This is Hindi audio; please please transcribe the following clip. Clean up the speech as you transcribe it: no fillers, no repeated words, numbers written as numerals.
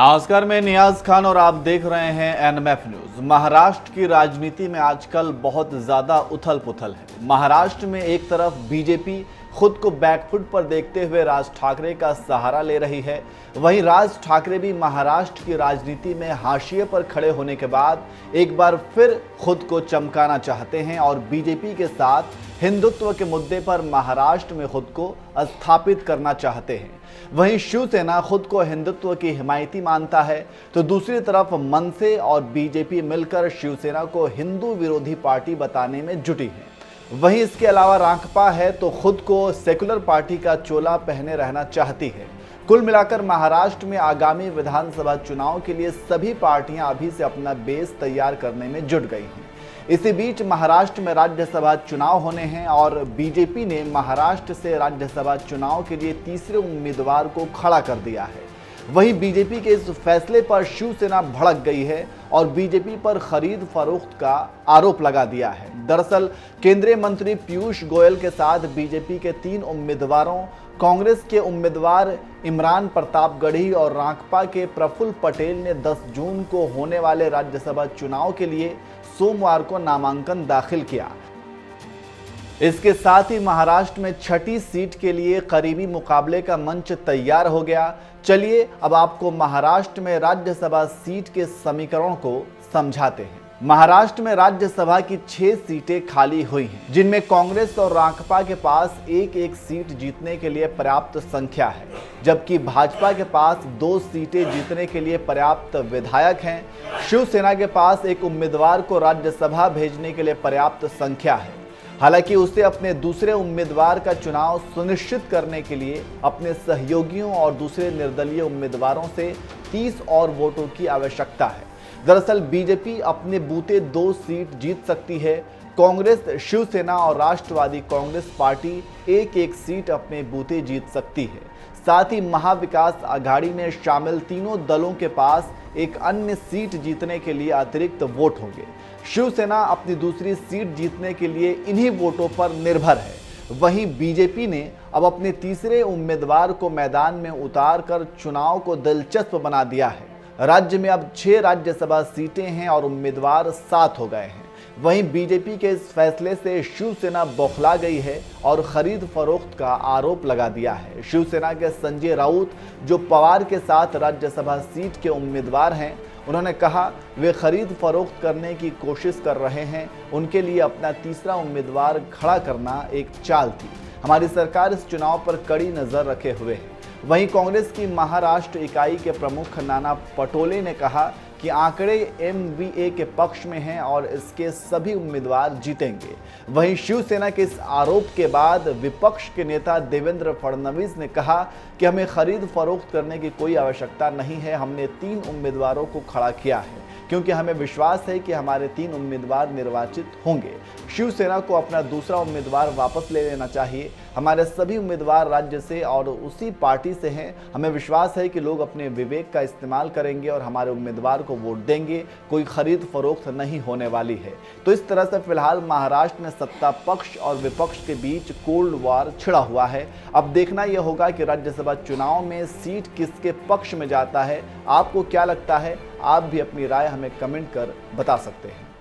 नमस्कार, मैं नियाज खान और आप देख रहे हैं एनएमएफ न्यूज। महाराष्ट्र की राजनीति में आजकल बहुत ज्यादा उथल पुथल है। महाराष्ट्र में एक तरफ बीजेपी खुद को बैकफुट पर देखते हुए राज ठाकरे का सहारा ले रही है, वहीं राज ठाकरे भी महाराष्ट्र की राजनीति में हाशिए पर खड़े होने के बाद एक बार फिर खुद को चमकाना चाहते हैं और बीजेपी के साथ हिंदुत्व के मुद्दे पर महाराष्ट्र में खुद को स्थापित करना चाहते हैं। वहीं शिवसेना खुद को हिंदुत्व की हिमायती मानता है, तो दूसरी तरफ मनसे और बीजेपी मिलकर शिवसेना को हिंदू विरोधी पार्टी बताने में जुटी है। वहीं इसके अलावा रांकपा है तो खुद को सेकुलर पार्टी का चोला पहने रहना चाहती है। कुल मिलाकर महाराष्ट्र में आगामी विधानसभा चुनाव के लिए सभी पार्टियां अभी से अपना बेस तैयार करने में जुट गई हैं। इसी बीच महाराष्ट्र में राज्यसभा चुनाव होने हैं और बीजेपी ने महाराष्ट्र से राज्यसभा चुनाव के लिए तीसरे उम्मीदवार को खड़ा कर दिया है। वहीं बीजेपी के इस फैसले पर शिवसेना भड़क गई है और बीजेपी पर खरीद फरोख्त का आरोप लगा दिया है। दरअसल केंद्रीय मंत्री पीयूष गोयल के साथ बीजेपी के 3 उम्मीदवारों, कांग्रेस के उम्मीदवार इमरान प्रतापगढ़ी और रांकपा के प्रफुल्ल पटेल ने 10 जून को होने वाले राज्यसभा चुनाव के लिए सोमवार को नामांकन दाखिल किया। इसके साथ ही महाराष्ट्र में 6ठी सीट के लिए करीबी मुकाबले का मंच तैयार हो गया। चलिए अब आपको महाराष्ट्र में राज्यसभा सीट के समीकरण को समझाते हैं। महाराष्ट्र में राज्यसभा की 6 सीटें खाली हुई हैं, जिनमें कांग्रेस और रांकपा के पास एक सीट जीतने के लिए पर्याप्त संख्या है, जबकि भाजपा के पास 2 सीटें जीतने के लिए पर्याप्त विधायक हैं। शिवसेना के पास एक उम्मीदवार को राज्यसभा भेजने के लिए पर्याप्त संख्या है। हालांकि उसे अपने दूसरे उम्मीदवार का चुनाव सुनिश्चित करने के लिए अपने सहयोगियों और दूसरे निर्दलीय उम्मीदवारों से 30 और वोटों की आवश्यकता है। दरअसल बीजेपी अपने बूते 2 सीट जीत सकती है। कांग्रेस, शिवसेना और राष्ट्रवादी कांग्रेस पार्टी एक सीट अपने बूते जीत सकती है। साथ ही महाविकास आघाड़ी में शामिल तीनों दलों के पास एक अन्य सीट जीतने के लिए अतिरिक्त वोट होंगे। शिवसेना अपनी दूसरी सीट जीतने के लिए इन्हीं वोटों पर निर्भर है। वहीं बीजेपी ने अब अपने तीसरे उम्मीदवार को मैदान में उतारकर चुनाव को दिलचस्प बना दिया है। राज्य में अब 6 राज्यसभा सीटें हैं और उम्मीदवार 7 हो गए हैं। वहीं बीजेपी के इस फैसले से शिवसेना बौखला गई है और खरीद फरोख्त का आरोप लगा दिया है। शिवसेना के संजय राउत, जो पवार के साथ राज्यसभा सीट के उम्मीदवार हैं, उन्होंने कहा वे खरीद फरोख्त करने की कोशिश कर रहे हैं। उनके लिए अपना तीसरा उम्मीदवार खड़ा करना एक चाल थी। हमारी सरकार इस चुनाव पर कड़ी नजर रखे हुए है। वहीं कांग्रेस की महाराष्ट्र इकाई के प्रमुख नाना पटोले ने कहा कि आंकड़े एमवीए के पक्ष में हैं और इसके सभी उम्मीदवार जीतेंगे। वहीं शिवसेना के इस आरोप के बाद विपक्ष के नेता देवेंद्र फडणवीस ने कहा कि हमें खरीद फरोख्त करने की कोई आवश्यकता नहीं है। हमने 3 उम्मीदवारों को खड़ा किया है क्योंकि हमें विश्वास है कि हमारे 3 उम्मीदवार निर्वाचित होंगे। शिवसेना को अपना दूसरा उम्मीदवार वापस ले लेना चाहिए। हमारे सभी उम्मीदवार राज्य से और उसी पार्टी से हैं। हमें विश्वास है कि लोग अपने विवेक का इस्तेमाल करेंगे और हमारे उम्मीदवार को वोट देंगे। कोई खरीद फरोख्त नहीं होने वाली है। तो इस तरह से फिलहाल महाराष्ट्र में सत्ता पक्ष और विपक्ष के बीच कोल्ड वॉर छिड़ा हुआ है। अब देखना यह होगा कि राज्यसभा चुनाव में सीट किसके पक्ष में जाता है। आपको क्या लगता है? आप भी अपनी राय हमें कमेंट कर बता सकते हैं।